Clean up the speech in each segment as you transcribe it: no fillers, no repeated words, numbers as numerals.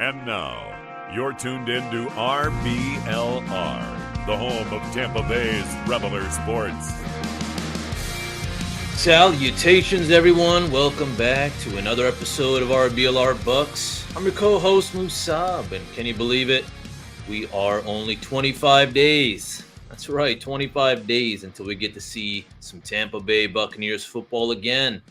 And now, you're tuned in to RBLR, the home of Tampa Bay's RBLR Sports. Salutations, everyone. Welcome back to another episode of RBLR Bucs. I'm your co-host, Musab, and can you believe it? We are only 25 days. That's right, 25 days until we get to see some Tampa Bay Buccaneers football again.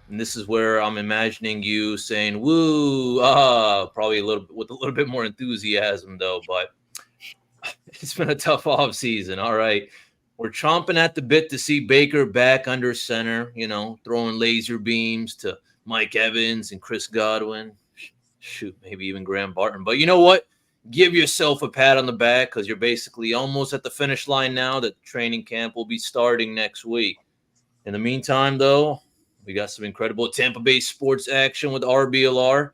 And this is where I'm imagining you saying, woo, probably with a little bit more enthusiasm, though. But it's been a tough offseason. All right. We're chomping at the bit to see Baker back under center, throwing laser beams to Mike Evans and Chris Godwin. Shoot, maybe even Graham Barton. But you know what? Give yourself a pat on the back because you're basically almost at the finish line now that training camp will be starting next week. In the meantime, though, we got some incredible Tampa Bay sports action with RBLR.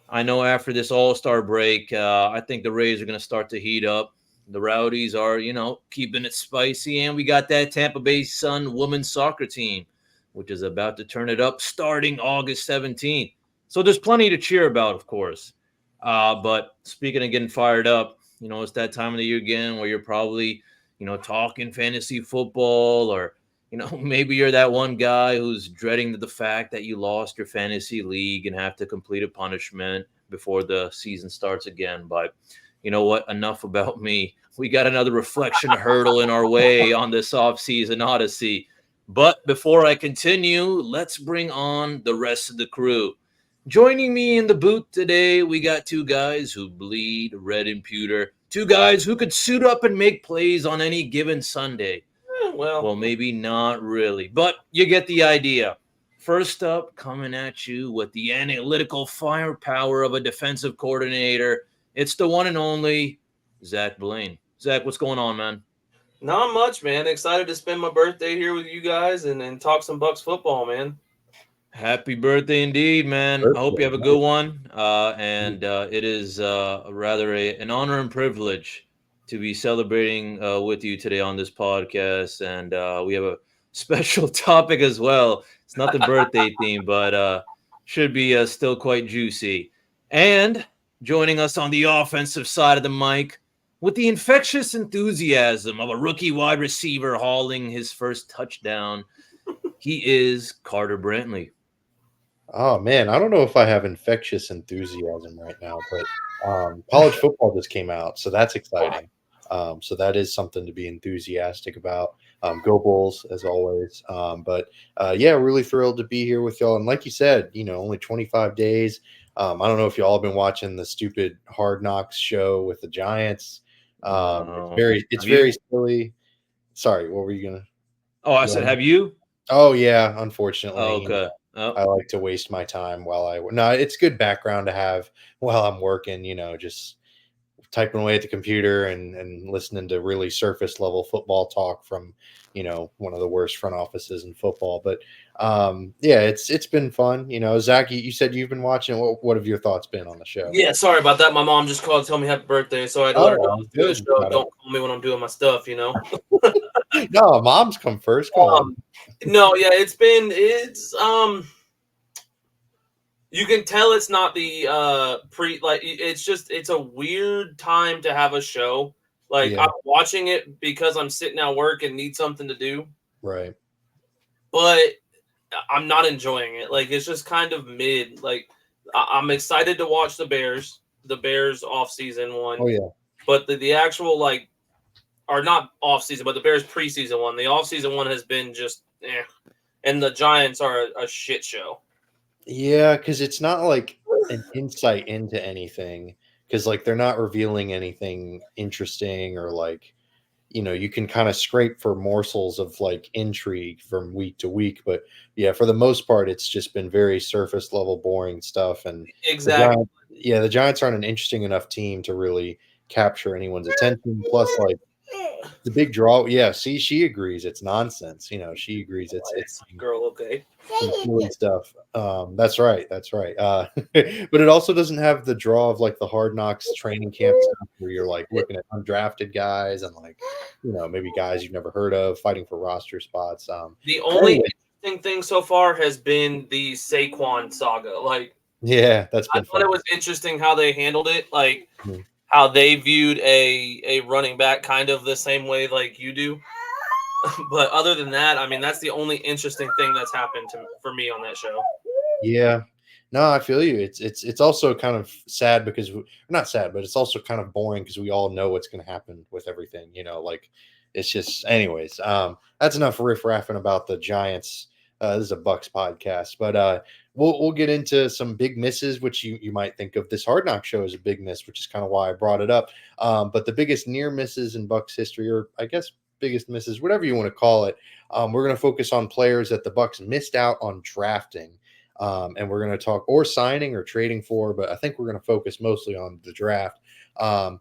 I know after this All-Star break, I think the Rays are going to start to heat up. The Rowdies are, keeping it spicy. And we got that Tampa Bay Sun women's soccer team, which is about to turn it up starting August 17th. So there's plenty to cheer about, of course. But speaking of getting fired up, it's that time of the year again where you're probably, talking fantasy football or, maybe you're that one guy who's dreading the fact that you lost your fantasy league and have to complete a punishment before the season starts again. But you know what? Enough about me. We got another reflection hurdle in our way on this offseason odyssey. But before I continue, let's bring on the rest of the crew. Joining me in the booth today, we got two guys who bleed red and pewter. Two guys who could suit up and make plays on any given Sunday. Well, maybe not really, but you get the idea. First up, coming at you with the analytical firepower of a defensive coordinator, it's the one and only Zach Blaine. Zach, what's going on, man? Not much, man. Excited to spend my birthday here with you guys and talk some Bucs football, man. Happy birthday indeed, man. I hope you have a good one. It is rather an honor and privilege to be celebrating with you today on this podcast. And we have a special topic as well. It's not the birthday theme, but should be still quite juicy. And joining us on the offensive side of the mic with the infectious enthusiasm of a rookie wide receiver hauling his first touchdown, he is Carter Brantley. Oh, man, I don't know if I have infectious enthusiasm right now, but college football just came out, so that's exciting. So that is something to be enthusiastic about. Go Bulls, as always. Really thrilled to be here with y'all. And like you said, only 25 days. I don't know if y'all have been watching the stupid Hard Knocks show with the Giants. It's very silly. Sorry, what were you going to? Oh, I said, have you? Oh, yeah, unfortunately. Oh, okay. I like to waste my time it's good background to have while I'm working, just typing away at the computer and listening to really surface level football talk from, one of the worst front offices in football. But it's been fun. Zach, you said you've been watching. What have your thoughts been on the show? Yeah, sorry about that. My mom just called to tell me happy birthday, so I had to let her know. Don't call me when I'm doing my stuff, No, moms come first. Come on. No, yeah, it's you can tell it's not the it's a weird time to have a show. I'm watching it because I'm sitting at work and need something to do. Right. But I'm not enjoying it. It's just kind of mid. I'm excited to watch the Bears off-season one. Oh, yeah. But the actual, or not off-season, but the Bears preseason one. The off-season one has been just, and the Giants are a shit show. Yeah, because it's not like an insight into anything. Because they're not revealing anything interesting or you can kind of scrape for morsels of intrigue from week to week. But yeah, for the most part, it's just been very surface level, boring stuff. And exactly, the Giants aren't an interesting enough team to really capture anyone's attention. Plus, the big draw. Yeah, see, she agrees it's nonsense. She agrees it's girl. Okay, silly stuff. That's right. But it also doesn't have the draw of the Hard Knocks training camp stuff where you're looking at undrafted guys and maybe guys you've never heard of fighting for roster spots. The only interesting thing so far has been the Saquon saga. Yeah, that's I been thought fun. it was interesting how they handled it, like Mhm. how they viewed a running back kind of the same way like you do. But other than that, I mean, that's the only interesting thing that's happened for me on that show. Yeah. No, I feel you. It's also kind of sad because not sad, but it's also kind of boring because we all know what's going to happen with everything. Like it's just, anyways. That's enough riff-raffing about the Giants. This is a Bucks podcast, but we'll get into some big misses, which you might think of this Hard Knock show as a big miss, which is kind of why I brought it up. But the biggest near misses in Bucks history, or I guess biggest misses, whatever you want to call it, we're going to focus on players that the Bucks missed out on drafting. And we're going to talk or signing or trading for, but I think we're going to focus mostly on the draft. And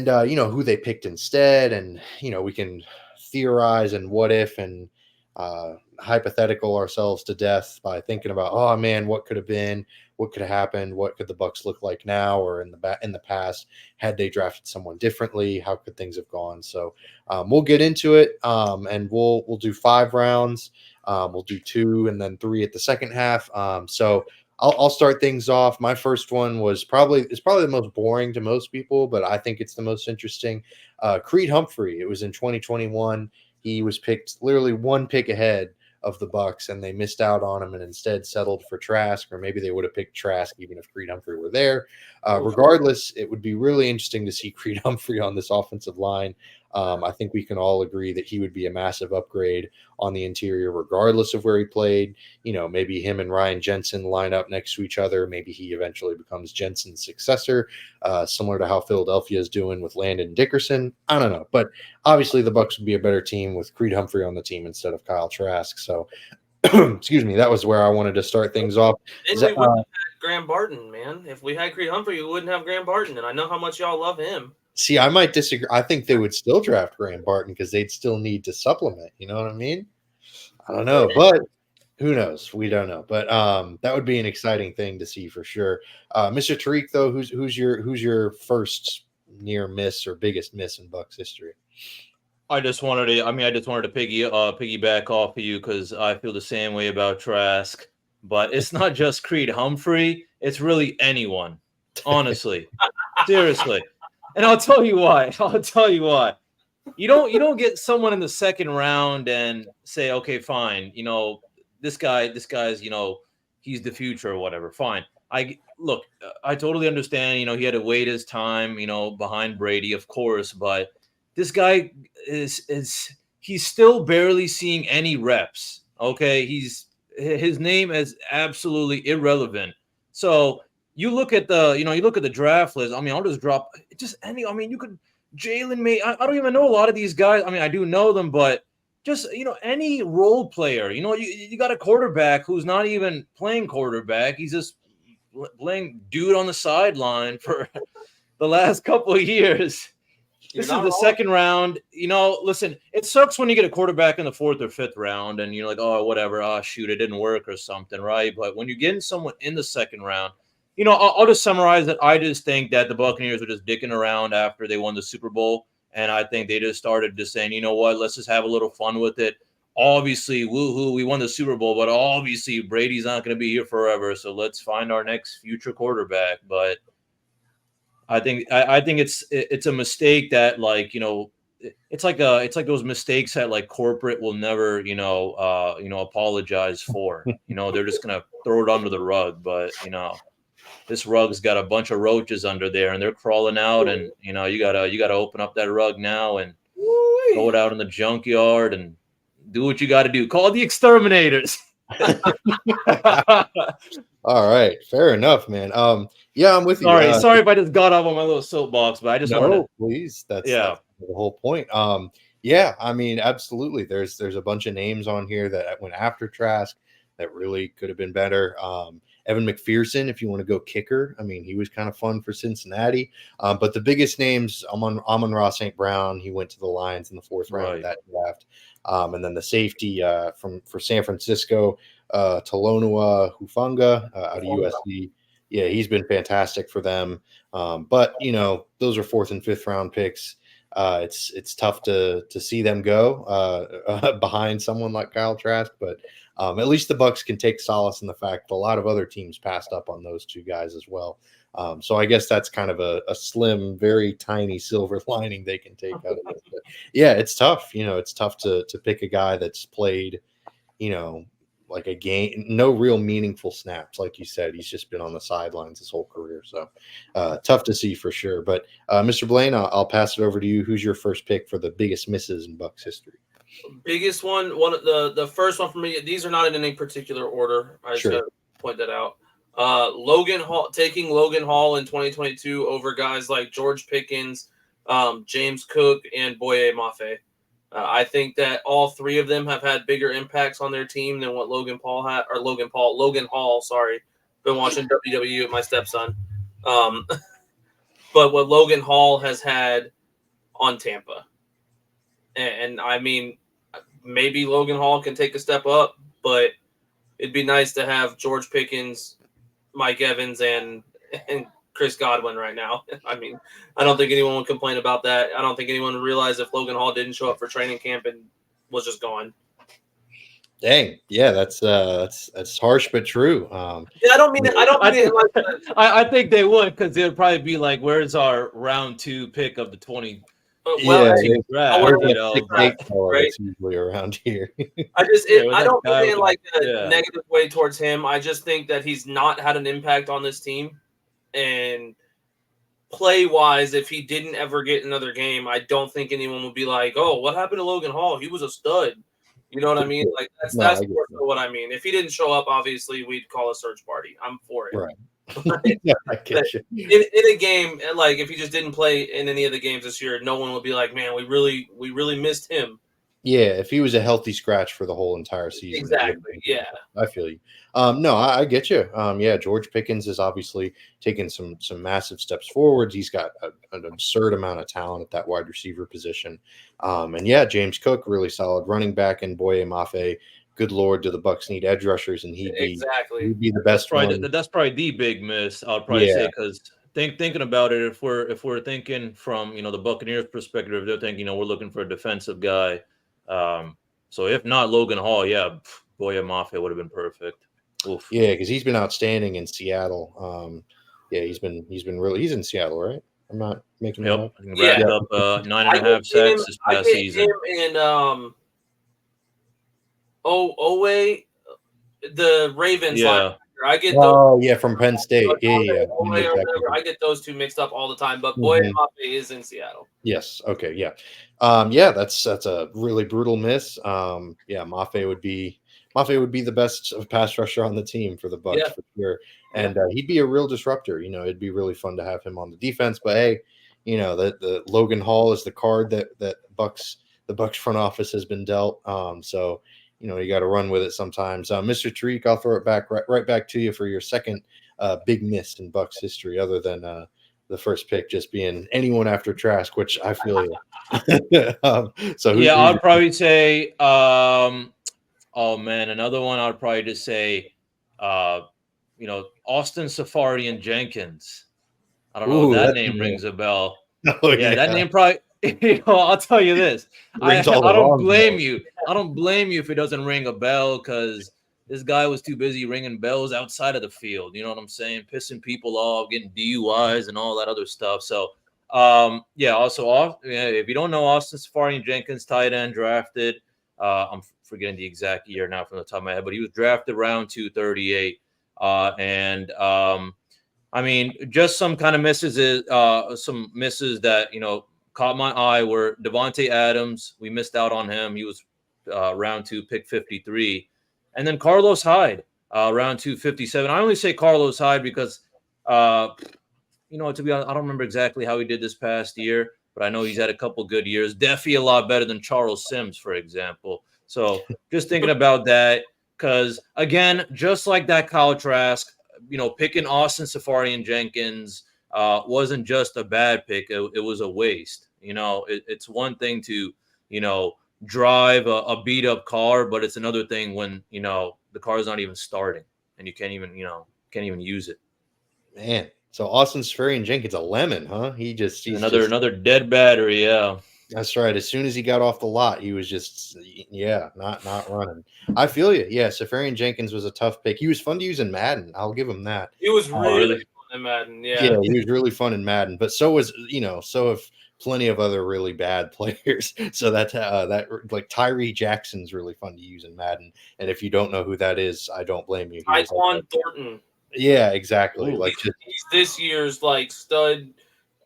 who they picked instead, and we can theorize and what if and hypothetical ourselves to death by thinking about, oh man, what could have been, what could have happened, what could the Bucks look like now or in the past had they drafted someone differently, how could things have gone. So we'll get into it, and we'll do 5 rounds. We'll do 2 and then 3 at the second half. So I'll start things off. My first one was probably the most boring to most people, but I think it's the most interesting. Creed Humphrey. It was in 2021. He was picked literally one pick ahead of the Bucks, and they missed out on him and instead settled for Trask, or maybe they would have picked Trask even if Creed Humphrey were there. Regardless, it would be really interesting to see Creed Humphrey on this offensive line. I think we can all agree that he would be a massive upgrade on the interior, regardless of where he played. Maybe him and Ryan Jensen line up next to each other. Maybe he eventually becomes Jensen's successor, similar to how Philadelphia is doing with Landon Dickerson. I don't know, but obviously the Bucks would be a better team with Creed Humphrey on the team instead of Kyle Trask. So, excuse me, that was where I wanted to start things off. Then we wouldn't have had Graham Barton, man. If we had Creed Humphrey, we wouldn't have Graham Barton, and I know how much y'all love him. See, I might disagree. I think they would still draft Graham Barton because they'd still need to supplement. You know what I mean? I don't know, but who knows? We don't know. But that would be an exciting thing to see for sure. Mr. Tariq, though, who's your first near miss or biggest miss in Bucks history? I just wanted to piggyback off of you because I feel the same way about Trask. But it's not just Creed Humphrey; it's really anyone. Honestly, seriously, and I'll tell you why. You don't get someone in the second round and say, okay, fine, this guy's, he's the future or whatever. Fine. I totally understand, he had to wait his time, behind Brady, of course, but this guy he's still barely seeing any reps. Okay. His name is absolutely irrelevant. So you look at the draft list. I mean, I'll just drop just any, you could, Jalen May. I don't even know a lot of these guys. I mean, I do know them, but just any role player. You got a quarterback who's not even playing quarterback. He's just playing dude on the sideline for the last couple of years. This is the second round. Listen, it sucks when you get a quarterback in the 4th or 5th round, and you're like, oh, whatever. Oh, shoot, it didn't work or something, right? But when you're getting someone in the second round. I'll just summarize it. I just think that the Buccaneers were just dicking around after they won the Super Bowl. And I think they just started just saying, you know what, let's just have a little fun with it. Obviously, woohoo, we won the Super Bowl, but obviously Brady's not going to be here forever. So let's find our next future quarterback. But I think it's a mistake that, it's like those mistakes that like corporate will never, apologize for. They're just going to throw it under the rug. But, this rug's got a bunch of roaches under there and they're crawling out, and you gotta open up that rug now and throw it out in the junkyard and do what you got to do. Call the exterminators. All right, fair enough, man. Yeah, I'm with you. Sorry if I just got off on my little soapbox, but I just wanted to. Please, that's the whole point. Yeah, I mean, absolutely. There's a bunch of names on here that went after Trask that really could have been better. Evan McPherson, if you want to go kicker. I mean, he was kind of fun for Cincinnati. But the biggest names, Amon-Ra St. Brown, he went to the Lions in the 4th round of that draft. And then the safety for San Francisco, Talonua Hufanga out of USC. Yeah, he's been fantastic for them. But, those are 4th and 5th round picks. It's tough to see them go behind someone like Kyle Trask, but at least the Bucs can take solace in the fact that a lot of other teams passed up on those two guys as well. So I guess that's kind of a slim, very tiny silver lining they can take out of this. But yeah, it's tough. It's tough to pick a guy that's played, like a game, no real meaningful snaps. Like you said, he's just been on the sidelines his whole career. So tough to see for sure. But Mr. Blaine, I'll pass it over to you. Who's your first pick for the biggest misses in Bucs history? Biggest one of the first one for me. These are not in any particular order. I just gotta point that out. Logan Hall, taking Logan Hall in 2022 over guys like George Pickens, James Cook, and Boye Mafe. I think that all three of them have had bigger impacts on their team than what Logan Hall. Sorry, been watching WWE with my stepson. But what Logan Hall has had on Tampa, and I mean, maybe Logan Hall can take a step up, but it'd be nice to have George Pickens, Mike Evans, and Chris Godwin right now. I mean, I don't think anyone would complain about that. I don't think anyone would realize if Logan Hall didn't show up for training camp and was just gone. Dang, yeah, that's harsh but true. Yeah, I don't mean it. I don't mean it like that. I think they would, because it would probably be like, "Where's our round 2 pick of the 20?" Well, yeah, draft, right? That's usually around here. I don't mean it in like a yeah. negative way towards him. I just think that he's not had an impact on this team. And play-wise, if he didn't ever get another game, I don't think anyone would be like, "Oh, what happened to Logan Hall? He was a stud." You know what I mean? Like that's more so what I mean. If he didn't show up, obviously we'd call a search party. I'm for it. Right. Yeah, I get you. In a game, like if he just didn't play in any of the games this year, no one would be like, "Man, we really missed him." Yeah, if he was a healthy scratch for the whole entire season. Exactly. Yeah. I feel you. No, I get you. Yeah, George Pickens is obviously taking some massive steps forwards. He's got an absurd amount of talent at that wide receiver position. And yeah, James Cook, really solid running back, and Boye Mafe. Good Lord, do the Bucs need edge rushers? And he'd be the best one. That's probably the big miss, I would probably say, because thinking about it, if we're thinking from the Buccaneers' perspective, they're thinking we're looking for a defensive guy. So if not Logan Hall, Boye Mafe would have been perfect. Oof. Yeah, because he's been outstanding in Seattle. He's in Seattle, right? I'm not making that up. Wrapped up 9.5 sacks this past season. Him and the Ravens. Yeah. I get those. From Penn State. Yeah. I get those two mixed up all the time. But Boye Mafe is in Seattle. Yes. Okay. Yeah. That's a really brutal miss. Mafe would be the best pass rusher on the team for the Bucs for sure, and he'd be a real disruptor. It'd be really fun to have him on the defense. But hey, the Logan Hall is the card that the Bucs front office has been dealt. So you got to run with it sometimes. Mr. Tariq, I'll throw it back right back to you for your second big miss in Bucs history, other than the first pick just being anyone after Trask, which I feel you. I'd probably say, oh man, another one. I'd probably just say, Austin Safarian Jenkins. I don't know if that name rings a bell. That name probably. I'll tell you this. I don't blame you. I don't blame you if it doesn't ring a bell, because this guy was too busy ringing bells outside of the field. You know what I'm saying? Pissing people off, getting DUIs and all that other stuff. So, also, if you don't know, Austin Safarian Jenkins, tight end, drafted. I'm forgetting the exact year now from the top of my head, but he was drafted round 238. I mean, just some kind of misses that, caught my eye were Devontae Adams. We missed out on him. He was round 2, pick 53. And then Carlos Hyde, round 2, 57. I only say Carlos Hyde because, to be honest, I don't remember exactly how he did this past year, but I know he's had a couple good years. Definitely a lot better than Charles Sims, for example. So just thinking about that, because, again, just like that Kyle Trask, picking Austin Safarian Jenkins wasn't just a bad pick. It was a waste. It's one thing to, drive a beat up car, but it's another thing when, the car is not even starting and you can't even use it. Man, So Austin Seferian-Jenkins, a lemon, huh? He's just Another dead battery. Yeah. that's right. As soon as he got off the lot, he was just not running. I feel you. Yeah, Seferian-Jenkins was a tough pick. He was fun to use in Madden. I'll give him that. He was Oh, really really? fun in Madden. Yeah, Yeah. he was really fun in Madden, but so have plenty of other really bad players. So that like Tyree Jackson's really fun to use in Madden. And if you don't know who that is, I don't blame you. He was like Tyquan Thornton. yeah, exactly. Ooh. Like He's this year's like stud.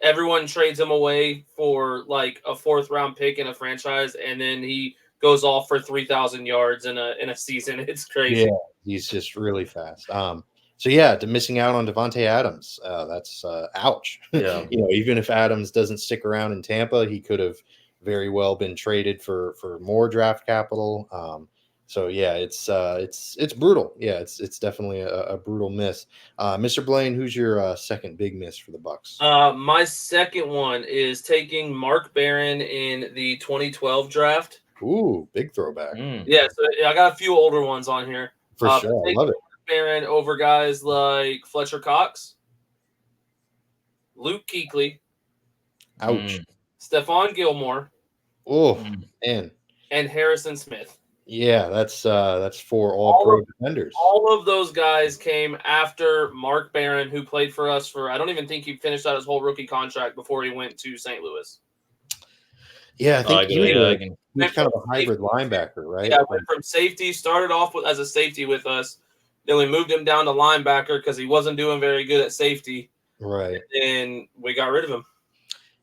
Everyone trades him away for like a 4th-round pick in a franchise, and then he goes off for 3,000 yards in a season. It's crazy. yeah, he's just really fast. So yeah, missing out on Devontae Adams. That's ouch. Yeah. Even if Adams doesn't stick around in Tampa, he could have very well been traded for more draft capital. So yeah, it's brutal. Yeah, it's definitely a brutal miss. Mr. Blaine, who's your second big miss for the Bucs? My second one is taking Mark Barron in the 2012 draft. Ooh, big throwback. Yeah, so I got a few older ones on here. For sure. I love it. Mark Barron over guys like Fletcher Cox, Luke Kuechly, Ouch. Stephon Gilmore, Oh, man. and Harrison Smith. Yeah, that's 4 all-pro defenders. All of those guys came after Mark Barron, who played for us for, I don't even think he finished out his whole rookie contract before he went to St. Louis. Yeah, I think he was kind of a hybrid safety. linebacker, right? Yeah, went from safety, started off as a safety with us. Then we moved him down to linebacker because he wasn't doing very good at safety. Right. And we got rid of him.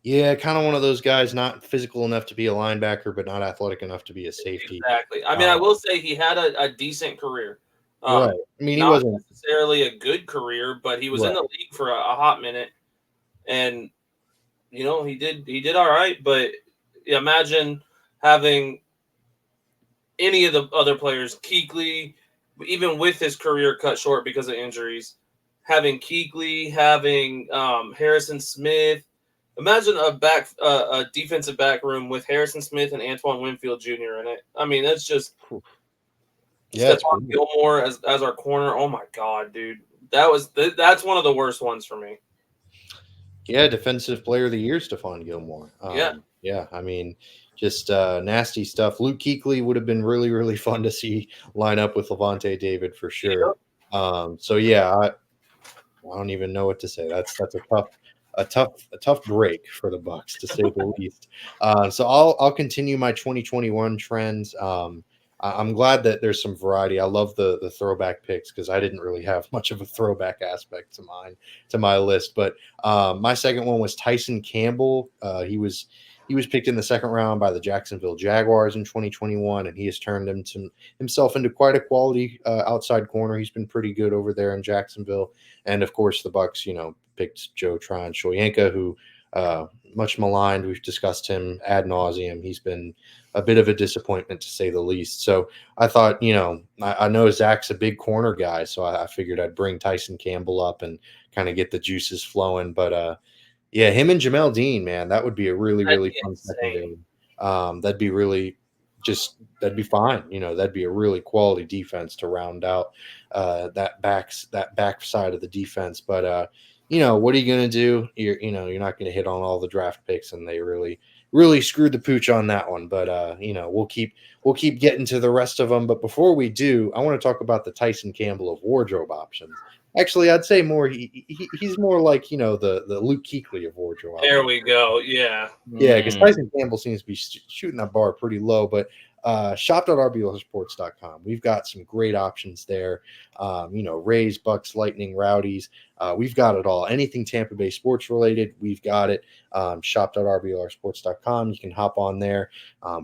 Yeah, kind of one of those guys, not physical enough to be a linebacker, but not athletic enough to be a safety. Exactly. I mean, I will say he had a decent career. Right. I mean, he not wasn't necessarily a good career, but he was in the league for a hot minute, and he did all right. But imagine having any of the other players, Kuechly, even with his career cut short because of injuries, having Kuechly, having Harrison Smith. Imagine a defensive back room with Harrison Smith and Antoine Winfield Jr. in it. I mean, that's just Stephon Gilmore as our corner. Oh my god, dude, that's one of the worst ones for me. Yeah, defensive player of the year, Stephon Gilmore. Yeah. I mean, just nasty stuff. Luke Kuechly would have been really, really fun to see line up with Levante David for sure. Yeah. So yeah, I don't even know what to say. That's a tough break for the Bucs, to say the least. So I'll continue my 2021 trends. I'm glad that there's some variety. I love the throwback picks because I didn't really have much of a throwback aspect to my list. But my second one was Tyson Campbell. He was picked in the second round by the Jacksonville Jaguars in 2021, and he has turned himself into quite a quality outside corner. He's been pretty good over there in Jacksonville. And of course, the Bucs, picked Joe Tryon-Shoyinka, who much maligned. We've discussed him ad nauseum. He's been a bit of a disappointment, to say the least. So I thought, I know Zach's a big corner guy, so I figured I'd bring Tyson Campbell up and kind of get the juices flowing. But yeah, him and Jamel Dean, man, that would be a really, really fun secondary. That'd be fine. That'd be a really quality defense to round out that back side of the defense. But what are you going to do? You're not going to hit on all the draft picks, and they really screwed the pooch on that one. But we'll keep getting to the rest of them. But before we do, I want to talk about the Tyson Campbell of wardrobe options. Actually, I'd say more. He's more like the Luke Kuechly of wardrobe. There we go. Yeah. Yeah, because Tyson Campbell seems to be shooting that bar pretty low, but shop.rblsports.com. We've got some great options there. Rays, Bucks, Lightning, Rowdies. We've got it all. Anything Tampa Bay sports related, we've got it. Shop.rblsports.com. You can hop on there,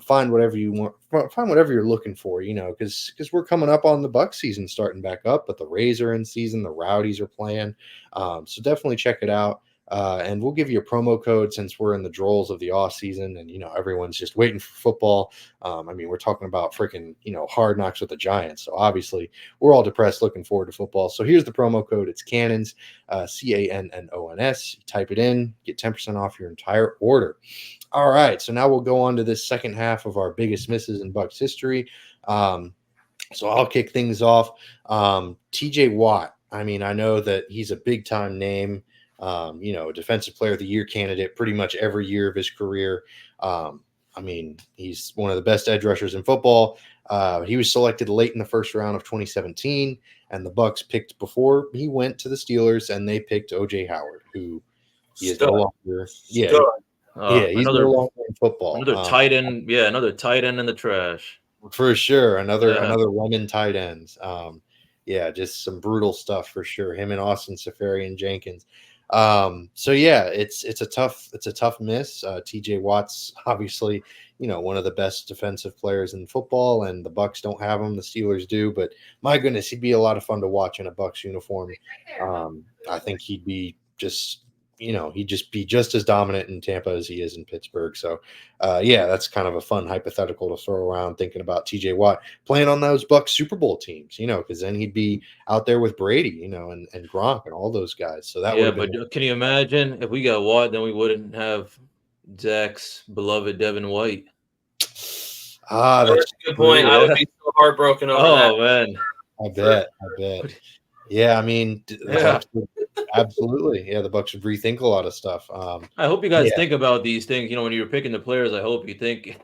find whatever you want, find whatever you're looking for, because we're coming up on the Bucs season starting back up, but the Rays are in season, the Rowdies are playing. So definitely check it out. And we'll give you a promo code since we're in the drolls of the off season and, everyone's just waiting for football. We're talking about freaking, hard knocks with the Giants. So obviously we're all depressed looking forward to football. So here's the promo code. It's Cannons, CANNONS. You type it in, get 10% off your entire order. All right. So now we'll go on to this second half of our biggest misses in Bucs history. So I'll kick things off. TJ Watt. I know that he's a big time name. Defensive Player of the Year candidate pretty much every year of his career. He's one of the best edge rushers in football. He was selected late in the first round of 2017, and the Bucs picked before he went to the Steelers, and they picked O.J. Howard, who he is no longer. Yeah, he's no longer in football. Another tight end. Yeah, another tight end in the trash. For sure. Another lemon tight ends. Just some brutal stuff for sure. Him and Austin Seferian-Jenkins. It's a tough miss. TJ Watt's obviously, one of the best defensive players in football, and the Bucs don't have him. The Steelers do, but my goodness, he'd be a lot of fun to watch in a Bucs uniform. I think he'd be he'd just be just as dominant in Tampa as he is in Pittsburgh. So, that's kind of a fun hypothetical to throw around thinking about TJ Watt playing on those Bucs Super Bowl teams, because then he'd be out there with Brady, and Gronk and all those guys. So that but can you imagine if we got Watt, then we wouldn't have Zach's beloved Devin White. That's a good point. I would be so heartbroken over that. Oh, man. I bet. Yeah, I mean, absolutely. Yeah, the Bucs would rethink a lot of stuff. I hope you guys think about these things. When you're picking the players, I hope you think,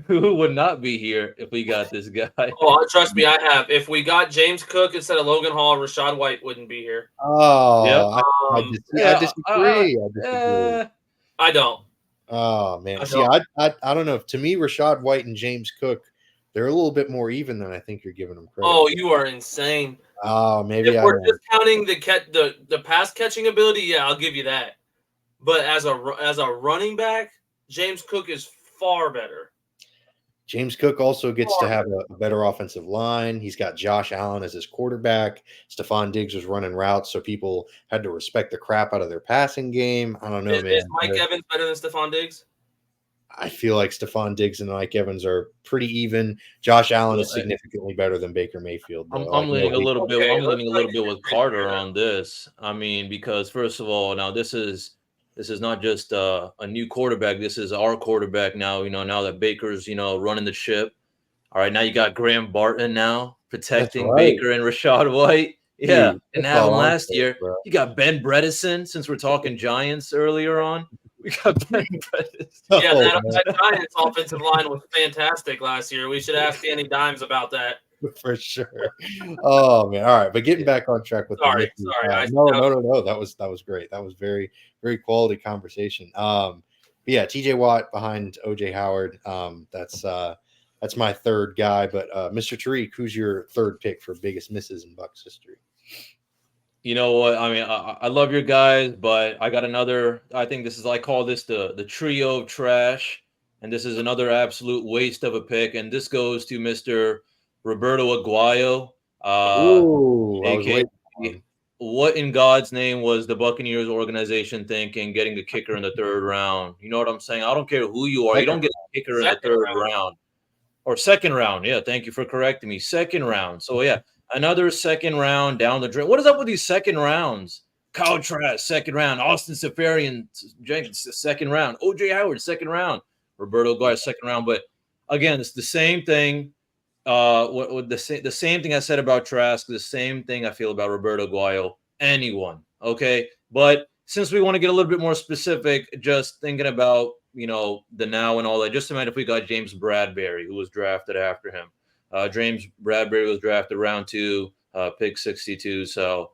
who would not be here if we got this guy? Oh, trust me, I have. If we got James Cook instead of Logan Hall, Rashad White wouldn't be here. Oh, I disagree. I don't. Oh, man. I don't know. To me, Rashad White and James Cook, they're a little bit more even than I think you're giving them credit. Oh, you are insane. Oh, maybe if we're just counting the pass catching ability, yeah, I'll give you that. But as a running back, James Cook is far better. James Cook also gets to have a better offensive line. He's got Josh Allen as his quarterback. Stephon Diggs was running routes, so people had to respect the crap out of their passing game. I don't know, man. Is Mike Evans better than Stephon Diggs? I feel like Stephon Diggs and Mike Evans are pretty even. Josh Allen is significantly better than Baker Mayfield. I'm leaning a little bit. I'm leaning a little bit with Carter on this. I mean, because first of all, now this is not just a new quarterback. This is our quarterback now. Now that Baker's running the ship. All right, now you got Graham Barton now protecting Baker and Rashad White. Yeah, and have him last year. Bro. You got Ben Bredeson. Since we're talking Giants earlier on. We got Ben Bredeson. Yeah, that Giants offensive line was fantastic last year. We should ask Danny Dimes about that. For sure. Oh man. All right. But getting back on track with sorry. No. That was great. That was very, very quality conversation. TJ Watt behind OJ Howard. That's my third guy. But Mr. Tariq, who's your third pick for biggest misses in Bucs history? You know what? I mean, I love your guys, but I got another. I think I call this the trio of trash, and this is another absolute waste of a pick. And this goes to Mr. Roberto Aguayo. What in God's name was the Buccaneers organization thinking getting the kicker in the third round? You know what I'm saying? I don't care who you are. You don't get a kicker in the third round. Or second round. Yeah, thank you for correcting me. Second round. So, yeah. Another second round down the drain. What is up with these second rounds? Kyle Trask, second round. Austin Seferian-Jenkins, second round. O.J. Howard, second round. Roberto Aguayo, second round. But again, it's the same thing. The same thing I said about Trask, the same thing I feel about Roberto Aguayo. Anyone, okay? But since we want to get a little bit more specific, just thinking about the now and all that. Just imagine if we got James Bradberry, who was drafted after him. James Bradberry was drafted round 2, pick 62. So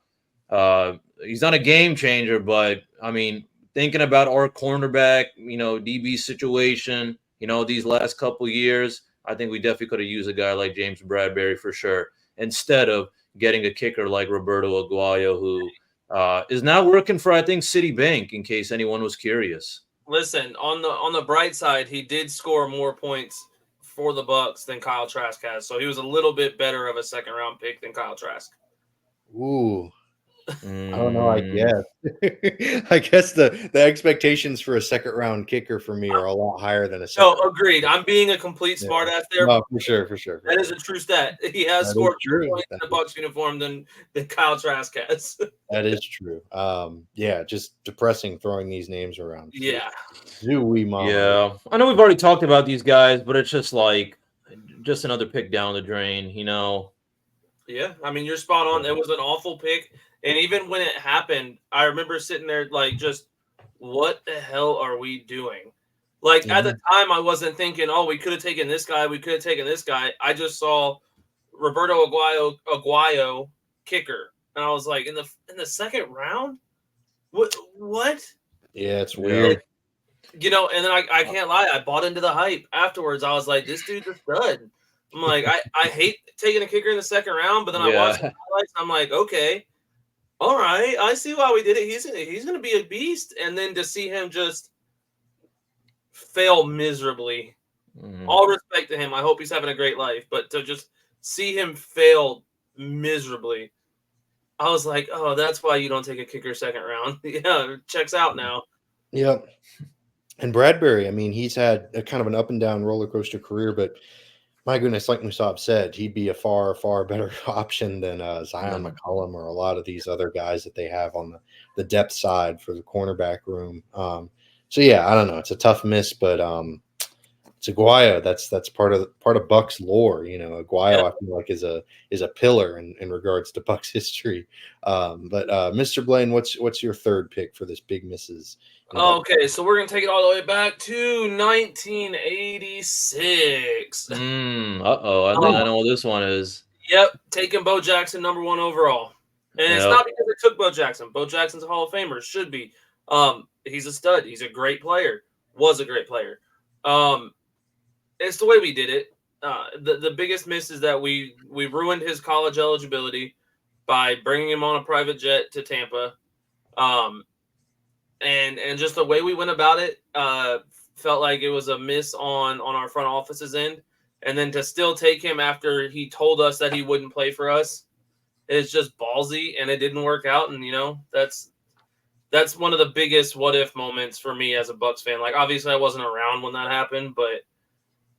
he's not a game changer, but I mean, thinking about our cornerback, DB situation, these last couple years, I think we definitely could have used a guy like James Bradberry for sure, instead of getting a kicker like Roberto Aguayo, who is now working for, I think, Citibank, in case anyone was curious. Listen, on the bright side, he did score more points for the Bucs than Kyle Trask has. So he was a little bit better of a second round pick than Kyle Trask. Ooh. I don't know. I guess the expectations for a second round kicker for me are a lot higher than a second. No, agreed. I'm being a complete smartass there. No, for sure. That is a true stat. He has scored more points in the Bucs uniform than Kyle Trask has. That is true. Just depressing throwing these names around. Yeah. Do we, Mom? Yeah. I know we've already talked about these guys, but it's just another pick down the drain, Yeah, I mean, you're spot on. Yeah. It was an awful pick, and even when it happened, I remember sitting there like, just what the hell are we doing? Like at Yeah. the time, I wasn't thinking, oh, we could have taken this guy, we could have taken this guy. I just saw Roberto Aguayo kicker, and I was like, in the second round, what? Yeah, it's Yeah. weird. And then I can't lie, I bought into the hype afterwards. I was like, this dude's a stud. I'm like, I hate taking a kicker in the second round, but then I watched the Yeah. highlights. And I'm like, okay, all right, I see why we did it. He's gonna be a beast. And then to see him just fail miserably. Mhm. All respect to him. I hope he's having a great life, but to just see him fail miserably, I was like, oh, that's why you don't take a kicker second round. Yeah, it checks out now. Yep. And Bradbury, I mean, he's had a kind of an up and down roller coaster career, but my goodness, like Musab said, he'd be a far, far better option than Zion Mhm. McCollum or a lot of these other guys that they have on the depth side for the cornerback room. So yeah, I don't know. It's a tough miss, but it's Aguayo. That's part of Bucks lore. Yeah. Aguayo I feel like is a pillar in regards to Bucks history. But Mr. Blaine, what's your third pick for this big misses? In Buck? Okay, so we're gonna take it all the way back to 1986. Uh-oh. I think I Oh, know what this one is. yep, taking Bo Jackson #1 overall, and it's Yep. not because I took Bo Jackson. Bo Jackson's a Hall of Famer, should be. He's a stud. He's a great player. Was a great player. It's the way we did it. The biggest miss is that we ruined his college eligibility by bringing him on a private jet to Tampa. Um, and just the way we went about it felt like it was a miss on our front office's end, and then to still take him after he told us that he wouldn't play for us is just ballsy, and it didn't work out. And that's one of the biggest what if moments for me as a Bucks fan. Like, obviously I wasn't around when that happened, but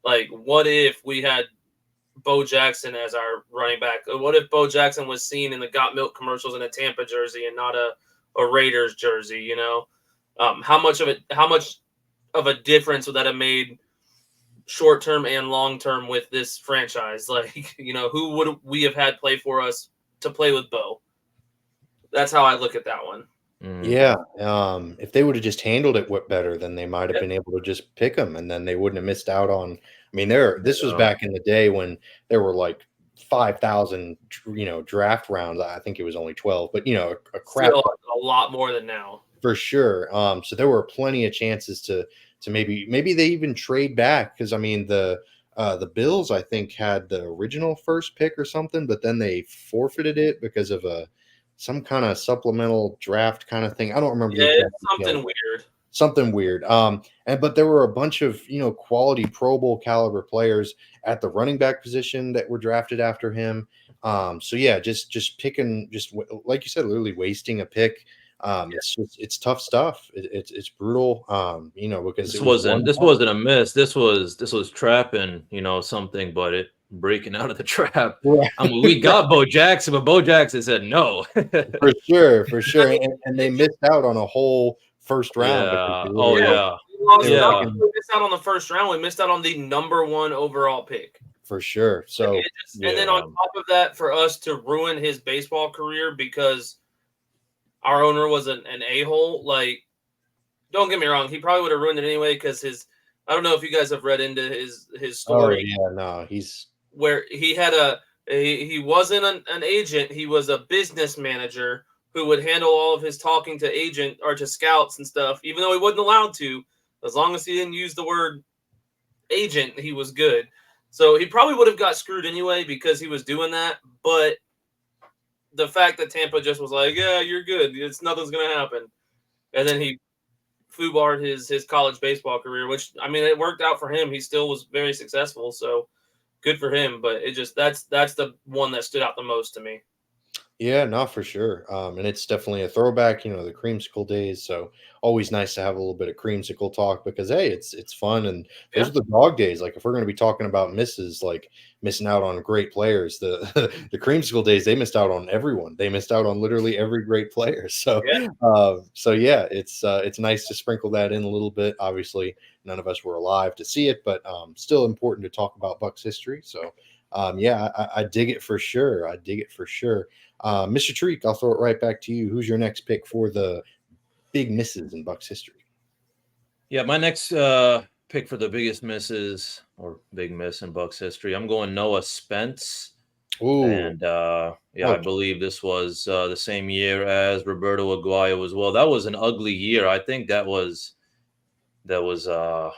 like, what if we had Bo Jackson as our running back? What if Bo Jackson was seen in the Got Milk commercials in a Tampa jersey and not a Raiders jersey? How much of a difference would that have made short term and long term with this franchise? Like, who would we have had play for us to play with Bo? That's how I look at that one. Mhm. Yeah, if they would have just handled it better, then they might have Yep. been able to just pick him, and then they wouldn't have missed out on. I mean, this was Yeah. back in the day when there were like 5,000, draft rounds. I think it was only 12, but a crap Still a lot more than now. for sure. So there were plenty of chances to maybe they even trade back because I mean the Bills I think had the original first pick or something, but then they forfeited it because of some kind of supplemental draft kind of thing. I don't remember the Yeah, exact it's details. something weird. Something weird. But there were a bunch of quality Pro Bowl caliber players at the running back position that were drafted after him. So yeah, just picking, like you said, literally wasting a pick. It's tough stuff. It's brutal. Because This it was wasn't one. this wasn't a miss. This was trapping, something, but it breaking out of the trap. Right. I mean, we got Bo Jackson, but Bo Jackson said no. For sure, for I sure, mean, and they missed out on a whole first round because Yeah. they Oh literally yeah, yeah. we lost. they were Not Yeah. only picking did we miss out on the first round, we missed out on the #1 overall pick. for sure. Like, So and then on Yeah. top of that, for us to ruin his baseball career because our owner was an a-hole. Like, don't get me wrong, he probably would have ruined it anyway because I don't know if you guys have read into his oh story yeah, no, he's where he had he wasn't an agent, he was a business manager who would handle all of his talking to agent or to scouts and stuff, even though he wasn't allowed to. As long as he didn't use the word agent, he was good. So he probably would have got screwed anyway because he was doing that. But the fact that Tampa just was like, yeah, you're good, nothing's gonna happen, and then he foobarred his college baseball career, which, I mean, it worked out for him. He still was very successful, so good for him. But it just that's the one that stood out the most to me. Yeah, not for sure. And it's definitely a throwback, the creamsicle days. So always nice to have a little bit of creamsicle talk because hey, it's fun and those Yeah, are the dog days. Like if we're going to be talking about misses, like missing out on great players, the the creamsicle days they missed out on everyone. They missed out on literally every great player. yeah, So yeah, it's nice to sprinkle that in a little bit. Obviously, none of us were alive to see it, but still important to talk about Bucks history. So Yeah, I dig it for sure. I dig it for sure. Mr. Treek, I'll throw it right back to you. Who's your next pick for the big misses in Bucks history? Yeah, my next pick for the biggest misses or big miss in Bucks history, I'm going Noah Spence. Ooh, And yeah, I okay. believe this was the same year as Roberto Aguayo as well. That was an ugly year. I think that was I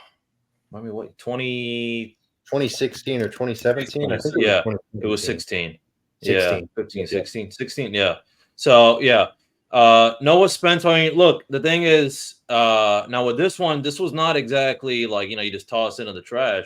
mean what 20 2016 or 2017? I think it was yeah, it was 2017. 16. Yeah, 16. 15, Yep, yep. 16, 16. Yeah. So yeah. Noah Spence. I mean, look, the thing is, now with this one, this was not exactly like, you just toss into the trash.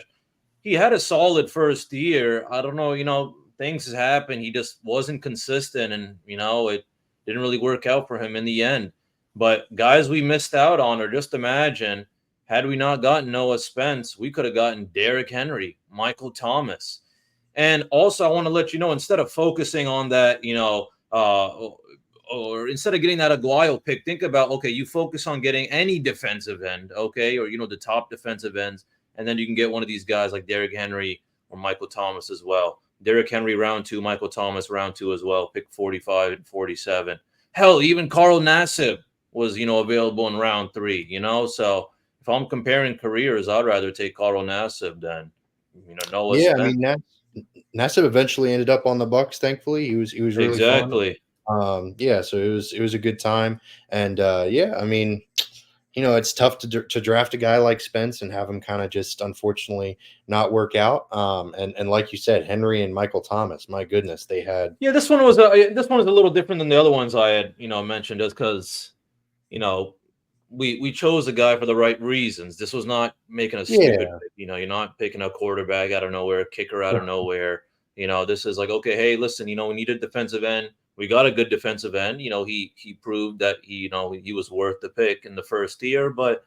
He had a solid first year. I don't know, things happen. He just wasn't consistent, and it didn't really work out for him in the end. But guys we missed out on, or just imagine, had we not gotten Noah Spence, we could have gotten Derrick Henry, Michael Thomas. And also, I want to let you know, instead of focusing on that, or instead of getting that Aguayo pick, think about, okay, you focus on getting any defensive end, okay, or the top defensive ends, and then you can get one of these guys like Derrick Henry or Michael Thomas as well. Derrick Henry round 2, Michael Thomas round 2 as well, pick 45 and 47. Hell, even Carl Nassib was available in round 3. So if I'm comparing careers, I'd rather take Carl Nassib than Noah Yeah, I Spence. mean Nassib eventually ended up on the Bucks. Thankfully, he was really fun. Exactly. Yeah, so it was a good time, and yeah, I mean, it's tough to draft a guy like Spence and have him kind of just unfortunately not work out. And like you said, Henry and Michael Thomas, my goodness, they had. Yeah, this one was a little different than the other ones I had mentioned, just because you know we chose a guy for the right reasons. This was not making a stupid Yeah, pick. You're not picking a quarterback out of nowhere, a kicker out of nowhere. This is like, okay, hey, listen, we need a defensive end. We got a good defensive end. He proved that he was worth the pick in the first year, but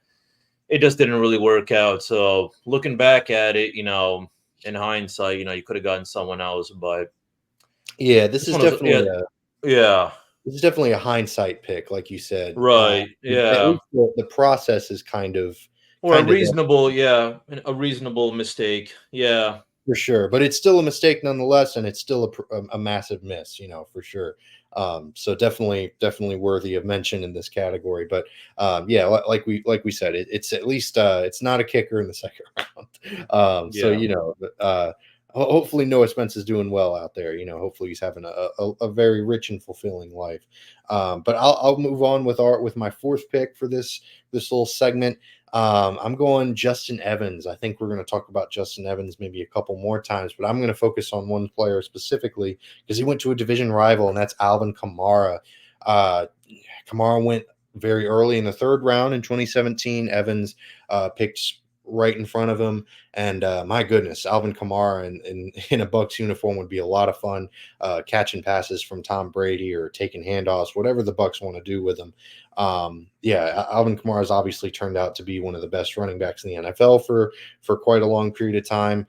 it just didn't really work out. So looking back at it, in hindsight, you could have gotten someone else, but yeah, this this is one was, definitely yeah, yeah, a hindsight pick, like you said. right, At yeah. least the process is Or a kind of there. reasonable, yeah, a reasonable mistake. Yeah, For sure, but it's still a mistake nonetheless, and it's still a massive miss, for sure. So definitely worthy of mention in this category. But yeah, like we said, it's at least it's not a kicker in the second round. So yeah. hopefully Noah Spence is doing well out there. Hopefully he's having a very rich and fulfilling life. But I'll move on with my fourth pick for this little segment. I'm going Justin Evans. I think we're going to talk about Justin Evans maybe a couple more times, but I'm going to focus on one player specifically because he went to a division rival, and that's Alvin Kamara. Uh, Kamara went very early in the third round in 2017. Evans picked right in front of him, and my goodness, Alvin Kamara in a Bucs uniform would be a lot of fun, catching passes from Tom Brady or taking handoffs, whatever the Bucs want to do with him. Yeah, Alvin Kamara has obviously turned out to be one of the best running backs in the NFL for quite a long period of time.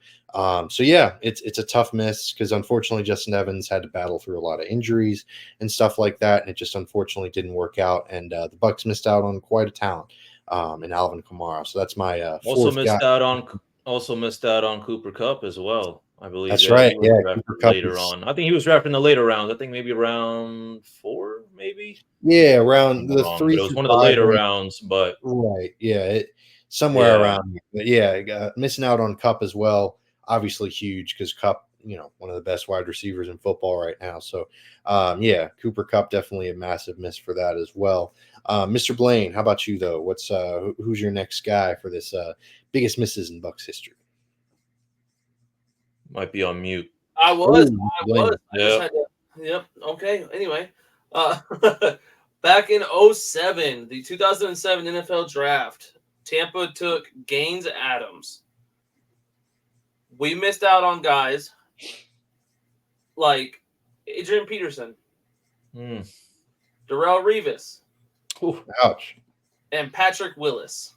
So yeah, it's a tough miss because unfortunately Justin Evans had to battle through a lot of injuries and stuff like that, and it just unfortunately didn't work out. And the Bucs missed out on quite a talent in Alvin Kamara. So that's my Also fourth guy. missed out on also missed out on Cooper Cup as well. I believe That's that right. he was Yeah, Cooper drafted Cup later is on. I think he was drafted in the later rounds. I think maybe round 4, maybe. around I'm the wrong, but three it was through one of the five later range. rounds. But Right. Yeah. Somewhere yeah, around there. But yeah, missing out on Cup as well. Obviously huge because Cup, one of the best wide receivers in football right now. So, yeah, Cooper Cup definitely a massive miss for that as well. Mr. Blaine, how about you though? Who's your next guy for this biggest misses in Bucks history? might be on mute. I was. Oh, I was. Blaine. I just Yeah, had to. Yep. Okay. Anyway, uh, back in '07, the 2007 NFL Draft, Tampa took Gaines Adams. We missed out on guys like Adrian Peterson, Hmm. Darrell Revis, Ooh, Ouch. and Patrick Willis.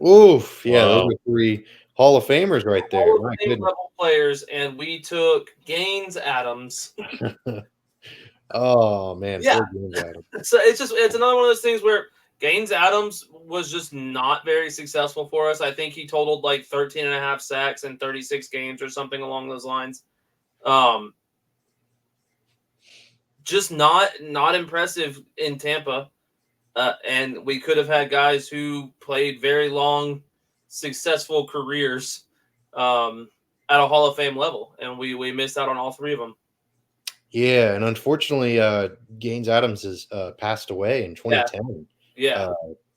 Oof. Yeah, those wow. are three Hall of Famers right there. All My the same goodness. level players, and we took Gaines Adams. Oh man, Yeah. poor James Adams. So it's another one of those things where Gaines Adams was just not very successful for us. I think he totaled like 13 and a half sacks in 36 games or something along those lines. Just not impressive in Tampa. And we could have had guys who played very long, successful careers at a Hall of Fame level, and we missed out on all three of them. Yeah, and unfortunately, Gaines Adams has passed away in 2010. Yeah.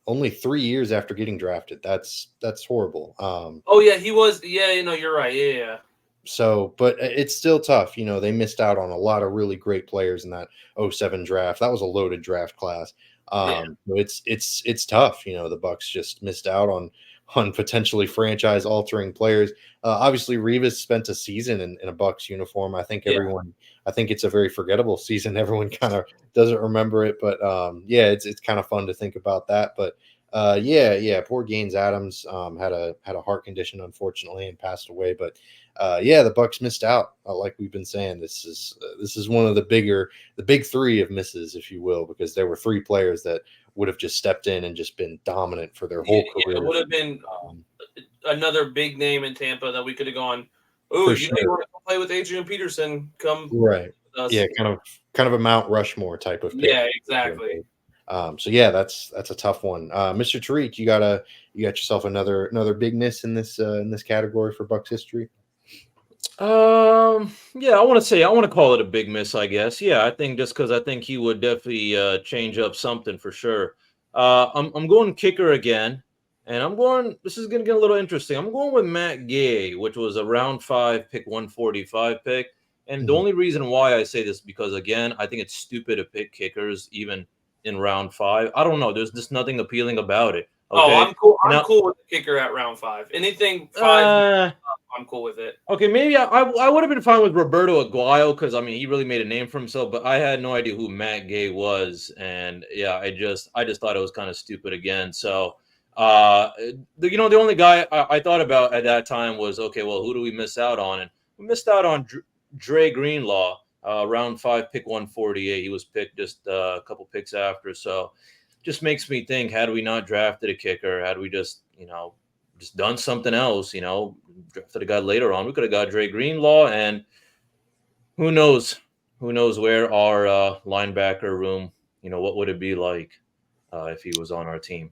Only 3 years after getting drafted. That's horrible. Oh yeah, he was. Yeah, you're right. Yeah. So, but it's still tough. They missed out on a lot of really great players in that '07 draft. That was a loaded draft class. So it's tough. The Bucs just missed out on potentially franchise altering players. Obviously, Revis spent a season in a Bucs uniform. I think I think it's a very forgettable season. Everyone kind of doesn't remember it, but it's kind of fun to think about that. But poor Gaines Adams had a heart condition, unfortunately, and passed away. But the Bucs missed out. Like we've been saying, this is one of the big three of misses, if you will, because there were three players that would have just stepped in and just been dominant for their whole career. It would have been another big name in Tampa that we could have gone. Oh, you want to play with Adrian Peterson? Come right. Yeah, kind of a Mount Rushmore type of pick. Yeah, exactly. That's a tough one. Mr. Tariq, you got yourself another big miss in this category for Bucs history. I want to call it a big miss, I guess. Yeah, I think just because I think he would definitely change up something for sure. I'm going kicker again, and this is going to get a little interesting. I'm going with Matt Gay, which was a round 5 pick, 145 pick. And the only reason why I say this because, again, I think it's stupid to pick kickers even in round 5. I don't know. There's just nothing appealing about it. Okay? Oh, I'm cool. I'm cool with the kicker at round 5. Anything 5, I'm cool with it. Okay, maybe I would have been fine with Roberto Aguayo because he really made a name for himself, but I had no idea who Matt Gay was, and I just thought it was kind of stupid again. So, the only guy I thought about at that time was okay, well, who do we miss out on? And we missed out on Dre Greenlaw, round 5 pick 148. He was picked just a couple picks after, so just makes me think: had we not drafted a kicker, had we just done something else, drafted a guy later on, we could have got Dre Greenlaw, and who knows where our linebacker room, what would it be like if he was on our team?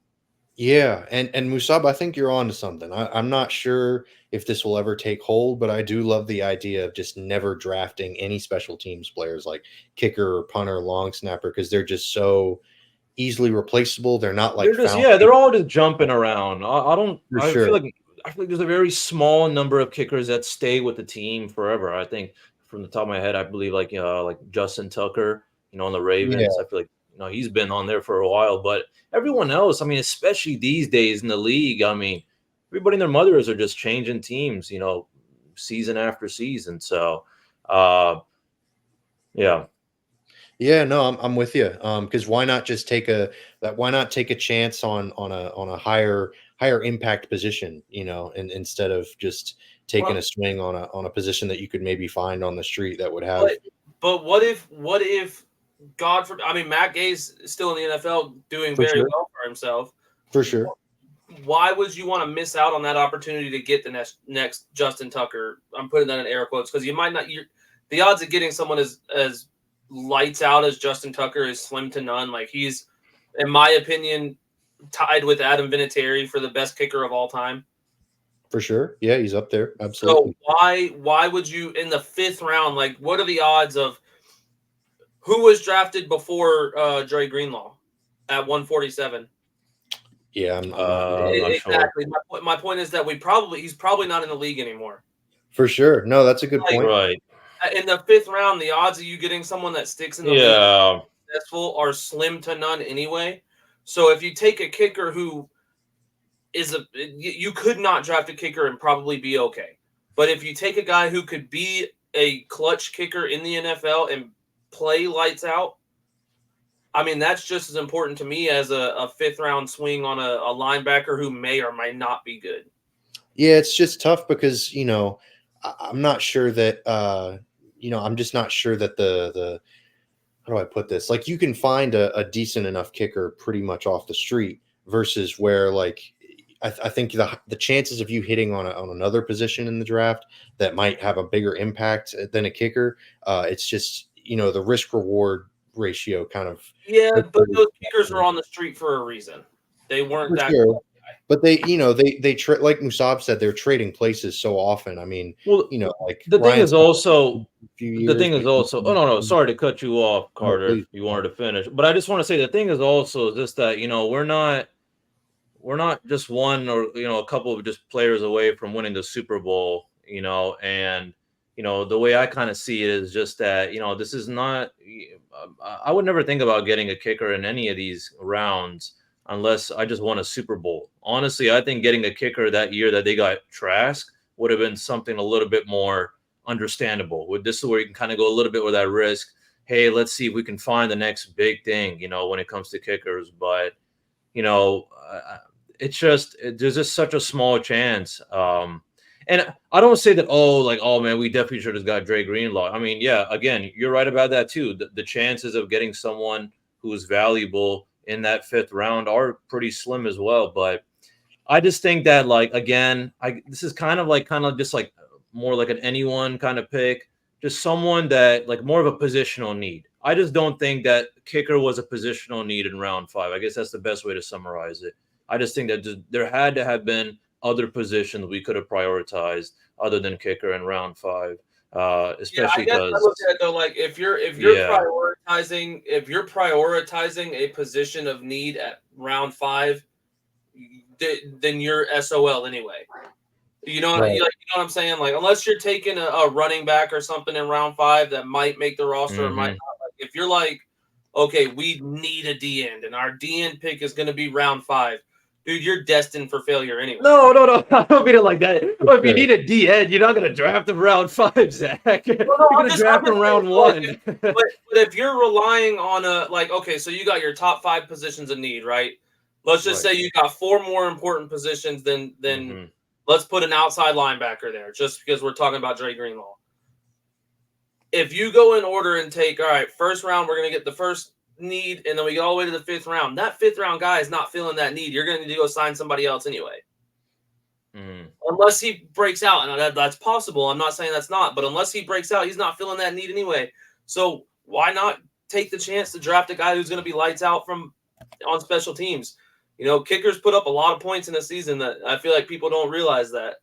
Yeah, and Musab, I think you're on to something. I'm not sure if this will ever take hold, but I do love the idea of just never drafting any special teams players like kicker or punter, long snapper, because they're just so easily replaceable. They're not like they're all just jumping around. I sure. feel like there's a very small number of kickers that stay with the team forever. I think from the top of my head, I believe like Justin Tucker, on the Ravens. Yeah. I feel like he's been on there for a while, but everyone else, especially these days in the league, everybody and their mothers are just changing teams, season after season. So, yeah. Yeah, no, I'm with you. Because why not just take a chance on a higher impact position, and instead of just taking a swing on a position that you could maybe find on the street that would have. But what if God forbid, Matt Gay's still in the NFL doing very well for himself. For sure. Why would you want to miss out on that opportunity to get the next Justin Tucker? I'm putting that in air quotes because you might not. The odds of getting someone as lights out as Justin Tucker is slim to none. Like he's, in my opinion, tied with Adam Vinatieri for the best kicker of all time. For sure. Yeah, he's up there. Absolutely. So why would you in the 5th round? Like, what are the odds of who was drafted before Dre Greenlaw at 147? Yeah, I'm not exactly. Sure. My point is that he's probably not in the league anymore. For sure. No, that's a good point. Right. In the 5th round, the odds of you getting someone that sticks in the league successful are slim to none anyway. So if you take a kicker who you could not draft a kicker and probably be okay. But if you take a guy who could be a clutch kicker in the NFL and play lights out, that's just as important to me as a 5th round swing on a linebacker who may or may not be good. Yeah, it's just tough because, I'm not sure that, I'm just not sure that the how do I put this? Like you can find a decent enough kicker pretty much off the street versus where like I think the chances of you hitting on another position in the draft that might have a bigger impact than a kicker, it's just the risk reward ratio kind of. Yeah, but those kickers are on the street for a reason. They weren't For that. sure. But they like Musab said, they're trading places so often. I mean, Well, like the thing Ryan is also the thing is but also. Oh no, sorry to cut you off, no, Carter. please. If you wanted to finish, but I just want to say the thing is also just that we're not just one or a couple of just players away from winning the Super Bowl, and the way I kind of see it is just that this is not. I would never think about getting a kicker in any of these rounds unless I just won a Super Bowl. Honestly, I think getting a kicker that year that they got Trask would have been something a little bit more understandable. With this is where you can kind of go a little bit with that risk. Hey, let's see if we can find the next big thing, when it comes to kickers. But it's just there's just such a small chance. And I don't say that, oh man, we definitely should have got Dre Greenlaw. I mean, yeah, again, you're right about that too. The chances of getting someone who's valuable in that 5th round are pretty slim as well. But I just think that, like, again, this is kind of just like more like an anyone kind of pick, just someone that like more of a positional need. I just don't think that kicker was a positional need in round 5. I guess that's the best way to summarize it. I just think that there had to have been other positions we could have prioritized other than kicker in round 5, especially I guess I because look at it though, like if you're prioritizing a position of need at round 5, then you're SOL anyway. Right. You know what I'm saying? Like, unless you're taking a running back or something in round 5 that might make the roster or might not. Like, if you're like, okay, we need a D end and our D end pick is going to be round 5, dude, you're destined for failure anyway. No. I don't mean it like that. Well, if you Sure. need a D end, you're not going to draft him round 5, Zach. You're going to draft him round 1. But if you're relying on okay, so you got your top 5 positions of need, right? Let's just say you got 4 more important positions than let's put an outside linebacker there, just because we're talking about Dre Greenlaw. If you go in order and take, all right, 1st round, we're going to get the first need, and then we get all the way to the 5th round. That 5th round guy is not feeling that need. You're going to need to go sign somebody else anyway. Unless he breaks out, and that's possible. I'm not saying that's not, but unless he breaks out, he's not feeling that need anyway. So why not take the chance to draft a guy who's going to be lights out on special teams? Kickers put up a lot of points in a season that I feel like people don't realize that.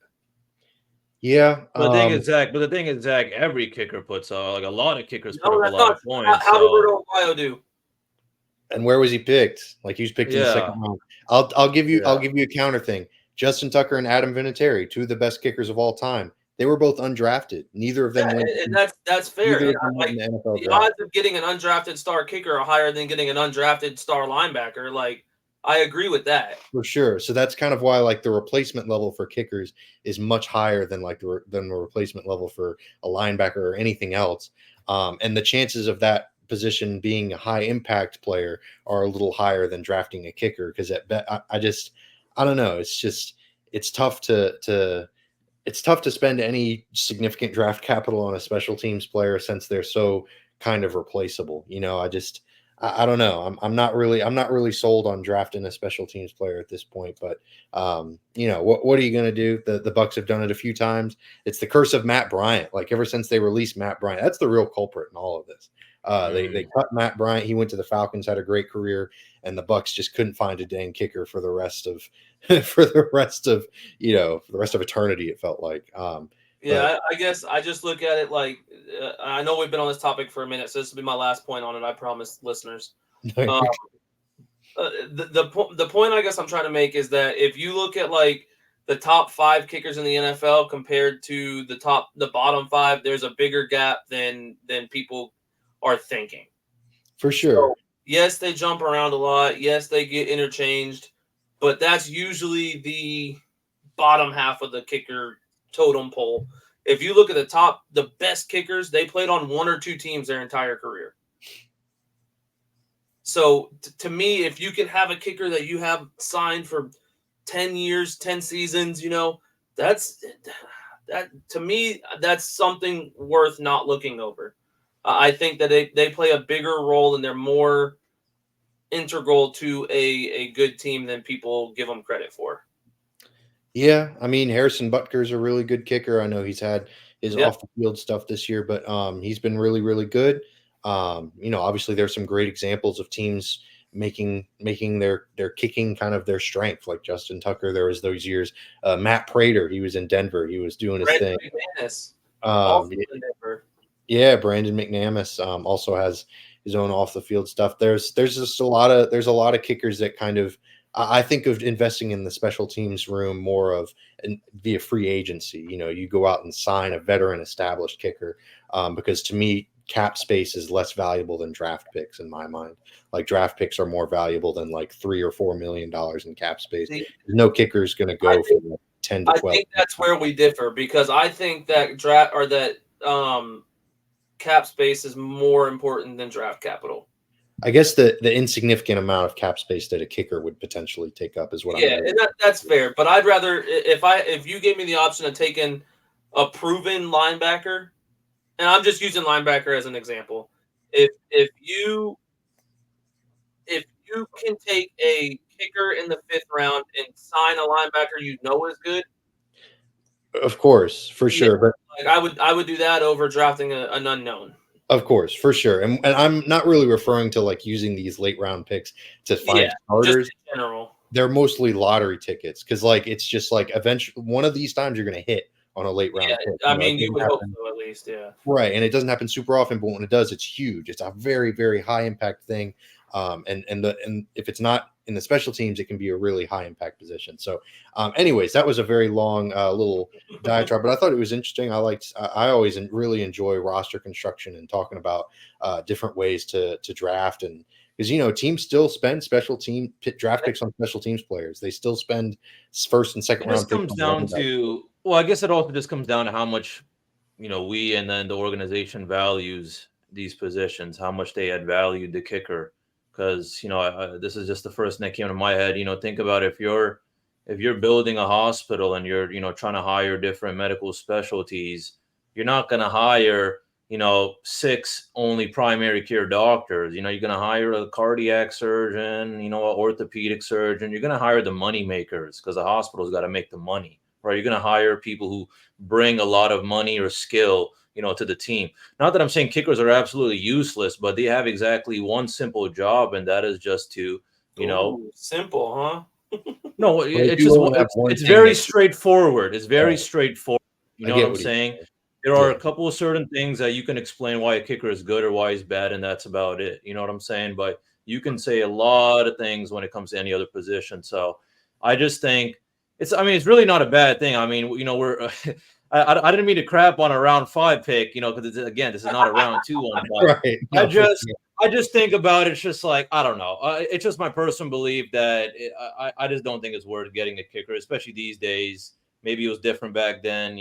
Yeah. But the thing is, Zach, every kicker puts like a lot of kickers put up a lot not, of points. How did Roberto Aguayo do? And where was he picked? Like, he was picked in the 2nd round. I'll give you a counter thing. Justin Tucker and Adam Vinatieri, 2 of the best kickers of all time. They were both undrafted. Neither of them went. And that's fair. The odds of getting an undrafted star kicker are higher than getting an undrafted star linebacker. Like, I agree with that. For sure. So that's kind of why, like, the replacement level for kickers is much higher than the replacement level for a linebacker or anything else. And the chances of that position being a high impact player are a little higher than drafting a kicker, because I don't know. It's tough to spend any significant draft capital on a special teams player since they're so kind of replaceable. I don't know. I'm not really sold on drafting a special teams player at this point, but what are you going to do? The Bucs have done it a few times. It's the curse of Matt Bryant. Like, ever since they released Matt Bryant, that's the real culprit in all of this. They cut Matt Bryant. He went to the Falcons, had a great career, and the Bucs just couldn't find a dang kicker for the rest of eternity. It felt like. I guess I just look at it like I know we've been on this topic for a minute, so this will be my last point on it. I promise, listeners. The point I guess I'm trying to make is that if you look at like the top 5 kickers in the NFL compared to the bottom 5, there's a bigger gap than people are thinking. For sure. So, yes, they jump around a lot. Yes, they get interchanged, but that's usually the bottom half of the kicker totem pole. If you look at the best kickers, they played on 1 or 2 teams their entire career. So to me, if you can have a kicker that you have signed for 10 years, 10 seasons, to me, that's something worth not looking over. I think that they play a bigger role and they're more integral to a good team than people give them credit for. Yeah, I mean, Harrison Butker's a really good kicker. I know he's had his Yeah, off the field stuff this year, but he's been really, really good. Obviously there's some great examples of teams making their kicking kind of their strength, like Justin Tucker. There was those years. Matt Prater, he was in Denver. He was doing his Brandon thing. McManus, Um, also in Denver. yeah, Brandon McNamus also has his own off the field stuff. There's just there's a lot of kickers that kind of I think of investing in the special teams room more of via free agency. You go out and sign a veteran established kicker because to me cap space is less valuable than draft picks in my mind. Like draft picks are more valuable than like $3 or $4 million in cap space. See, No kicker is going to I go for think like 10 to I 12. think that's where we differ because I think that um cap space is more important than draft capital. I guess the insignificant amount of cap space that a kicker would potentially take up is what I'm Yeah, getting. and that's fair. But I'd rather if you gave me the option of taking a proven linebacker, and I'm just using linebacker as an example. If you can take a kicker in the 5th round and sign a linebacker you know is good, Of course, for yeah, sure, but like I would do that over drafting an unknown. of course, for sure, and I'm not really referring to like using these late round picks to Yeah, find just starters. in general. They're mostly lottery tickets because like it's just like eventually one of these times you're going to hit on a late Yeah, round pick. I It mean you doesn't would hope happen. so at least. Yeah. Right, and it doesn't happen super often, but when it does, it's huge. It's a very, very high impact thing, and if it's not in the special teams, it can be a really high impact position. So, anyways, that was a very long little diatribe, but I thought it was interesting. I always really enjoy roster construction and talking about different ways to draft and because teams still spend draft picks on special teams players. They still spend first and second It just round picks comes on down running backs. to, well, I guess it also just comes down to how much, we and then the organization values these positions, how much they had valued the kicker. Because, this is just the first thing that came to my head. Think about if you're building a hospital and you're, trying to hire different medical specialties, you're not going to hire, six only primary care doctors. You're going to hire a cardiac surgeon, an orthopedic surgeon. You're going to hire the money makers because the hospital's got to make the money, right? You're going to hire people who bring a lot of money or skill, to the team. Not that I'm saying kickers are absolutely useless, but they have exactly one simple job, and that is just to, Ooh, simple, huh? no, But if it's you just only have one it's thing very that straightforward. It's very straightforward. You I know what get I'm what he's saying? saying. There are Yeah. a couple of certain things that you can explain why a kicker is good or why he's bad, and that's about it. You know what I'm saying? But you can say a lot of things when it comes to any other position. So I just think it's really not a bad thing. I mean, we're I didn't mean to crap on a round 5 pick, because again, this is not a round 2 one, but Right. I No, for just sure. I just think about it. It's just like I don't know. It's just my personal belief that I just don't think it's worth getting a kicker, especially these days. Maybe it was different back then,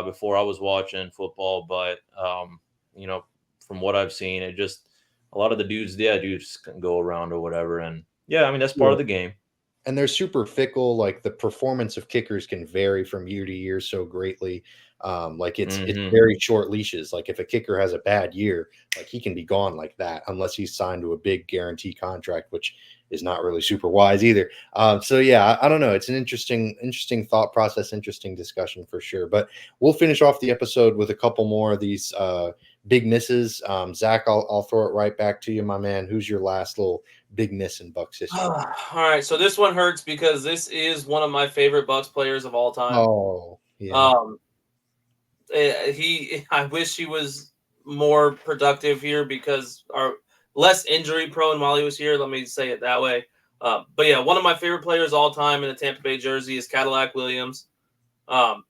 before I was watching football. But from what I've seen, it just a lot of the dudes, yeah, dudes can go around or whatever, and yeah, I mean that's part Yeah. of the game. And they're super fickle. Like the performance of kickers can vary from year to year so greatly. Like it's Hmm. very short leashes. Like if a kicker has a bad year, like he can be gone like that unless he's signed to a big guarantee contract, which is not really super wise either. So yeah, I don't know. It's an interesting thought process, interesting discussion for sure. But we'll finish off the episode with a couple more of these big misses. Zach, I'll throw it right back to you, my man. Who's your last little big miss in Bucks history? All right, so this one hurts because this is one of my favorite Bucks players of all time. Oh, yeah. Um, I wish he was more productive here because our less injury prone while he was here. Let me say it that way. But yeah, one of my favorite players all time in the Tampa Bay jersey is Cadillac Williams. Um,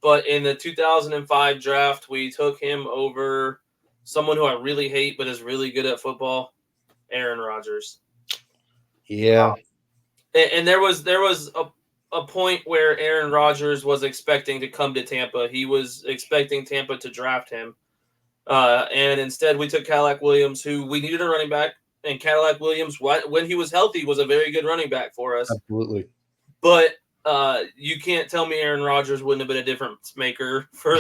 but in the 2005 draft, we took him over someone who I really hate but is really good at football, Aaron Rodgers. Yeah. And there was a point where Aaron Rodgers was expecting to come to Tampa. He was expecting Tampa to draft him. And instead we took Cadillac Williams, who we needed a running back. And Cadillac Williams, when he was healthy, was a very good running back for us. Absolutely. But you can't tell me Aaron Rodgers wouldn't have been a difference maker for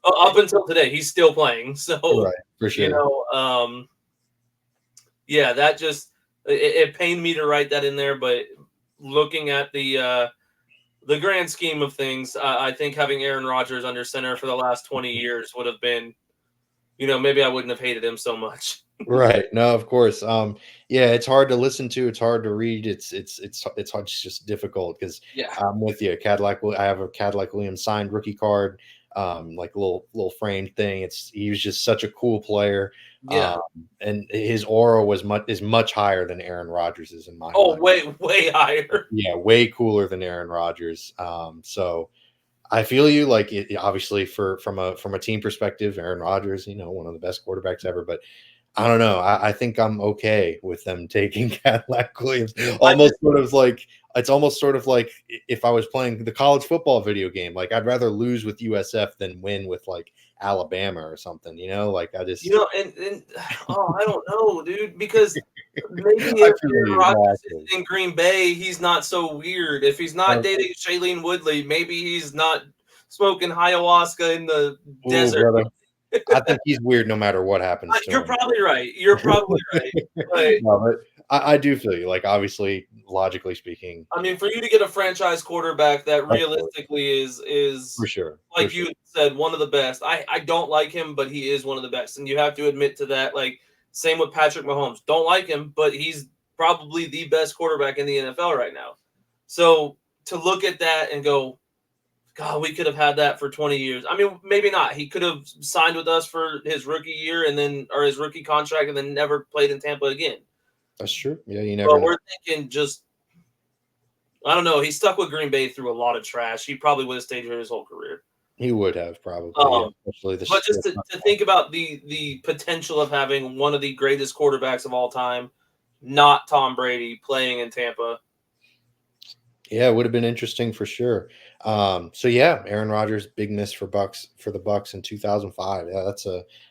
up until today. He's still playing. So, Right, for sure. Yeah, that just it pained me to write that in there. But looking at the grand scheme of things, I think having Aaron Rodgers under center for the last 20 years would have been, maybe I wouldn't have hated him so much. Right. No, of course. Yeah, it's hard to listen to. It's hard to read. It's hard, it's just difficult because Yeah. I'm with you. I have a Cadillac Williams signed rookie card, like a little framed thing. He was just such a cool player. Yeah. And his aura is much higher than Aaron Rodgers is in my Oh, mind. way higher. Yeah, way cooler than Aaron Rodgers. So I feel you. Like obviously from a team perspective, Aaron Rodgers, one of the best quarterbacks ever, but I don't know. I think I'm okay with them taking Cadillac Williams. It's almost sort of like if I was playing the college football video game. Like I'd rather lose with USF than win with like Alabama or something. Like I just and I don't know, dude, because maybe I if feel Aaron you, Rodgers exactly. is in Green Bay, he's not so weird. If he's not dating Shailene Woodley, maybe he's not smoking ayahuasca in the Ooh, desert. brother. I think he's weird no matter what happens to You're him. probably right. You're probably right. But, No, but I do feel you. Like obviously, logically speaking, I mean, for you to get a franchise quarterback that course. realistically is for sure, like for you sure. said, one of the best. I don't like him, but he is one of the best, and you have to admit to that. Like same with Patrick Mahomes. Don't like him, but he's probably the best quarterback in the NFL right now. So to look at that and go, God, we could have had that for 20 years. I mean, maybe not. He could have signed with us for his rookie year or his rookie contract and then never played in Tampa again. That's true. Yeah, you never But know. we're thinking I don't know. He stuck with Green Bay through a lot of trash. He probably would have stayed here his whole career. He would have probably, especially the. But just to think about the potential of having one of the greatest quarterbacks of all time, not Tom Brady, playing in Tampa. Yeah, it would have been interesting for sure. So yeah, Aaron Rodgers, big miss for the Bucs in 2005. Yeah,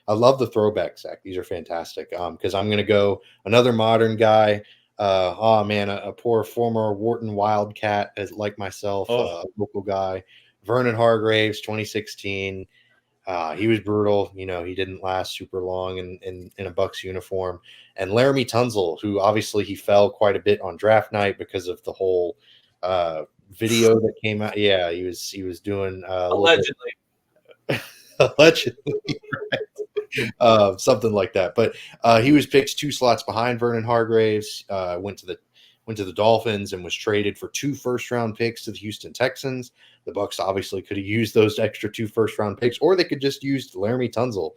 I love the throwbacks, Zach. These are fantastic. Because I'm gonna go another modern guy. Oh man, a poor former Wharton Wildcat like myself, a local guy, Vernon Hargraves, 2016. He was brutal. He didn't last super long in a Bucs uniform. And Laramie Tunsil, who obviously he fell quite a bit on draft night because of the whole video that came out. Yeah, he was doing Allegedly. Allegedly, right? Something like that. But he was picked 2 slots behind Vernon Hargraves. Went to the Dolphins and was traded for 2 first-round picks to the Houston Texans. The Bucs obviously could have used those extra 2 first-round picks, or they could just use Laramie Tunsil,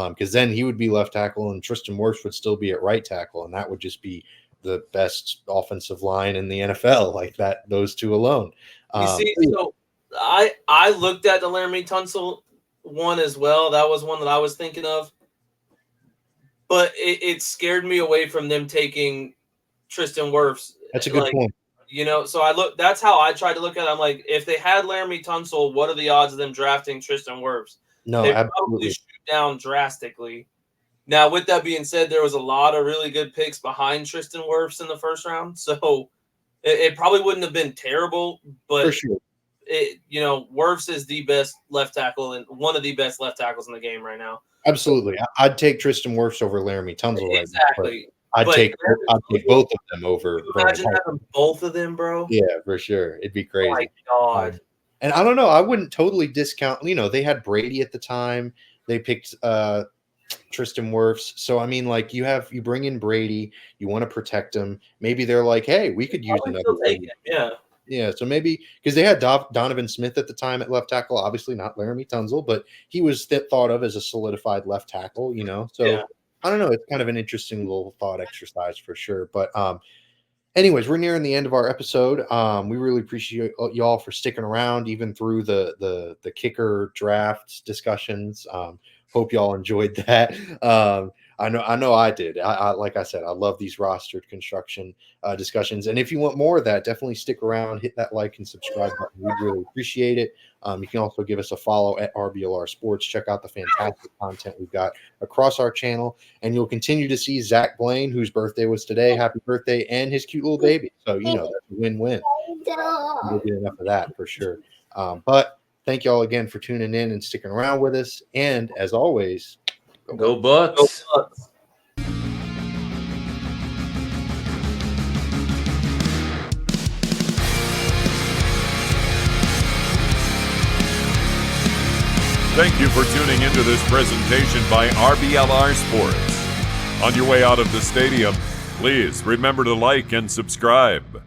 because then he would be left tackle and Tristan Wirfs would still be at right tackle, and that would just be the best offensive line in the NFL, like that. Those 2 alone. You see, so I looked at the Laramie Tunsil one as well. That was one that I was thinking of, but it scared me away from them taking Tristan Wirfs. That's a good point. So that's how I tried to look at it. I'm like, if they had Laramie Tunsil, what are the odds of them drafting Tristan Wirfs? No, they absolutely probably shoot down drastically. Now, with that being said, there was a lot of really good picks behind Tristan Wirfs in the first round, so it probably wouldn't have been terrible. But for sure, Wirfs is the best left tackle and one of the best left tackles in the game right now. Absolutely, I'd take Tristan Wirfs over Laramie Tunsil. Exactly. I'd take both of them over. Imagine having both of them, bro. Yeah, for sure. It'd be crazy. Oh my God. And I don't know. I wouldn't totally discount. They had Brady at the time. They picked Tristan Wirfs. So I mean, like you bring in Brady. You want to protect him. Maybe they're like, hey, we could use another. Yeah. Yeah, so maybe because they had Donovan Smith at the time at left tackle, obviously not Laramie Tunsil, but he was thought of as a solidified left tackle, So yeah. I don't know. It's kind of an interesting little thought exercise for sure. But anyways, we're nearing the end of our episode. We really appreciate y'all for sticking around even through the kicker draft discussions. Hope y'all enjoyed that. I know I did. I like I said, I love these rostered construction discussions. And if you want more of that, definitely stick around, hit that like and subscribe button. We'd really appreciate it. You can also give us a follow at RBLR Sports. Check out the fantastic content we've got across our channel. And you'll continue to see Zach Blaine, whose birthday was today. Happy birthday, and his cute little baby. So, that's a win-win. We'll get enough of that for sure. But thank you all again for tuning in and sticking around with us. And as always, go Bucs. Go Bucs. Thank you for tuning into this presentation by RBLR Sports. On your way out of the stadium, please remember to like and subscribe.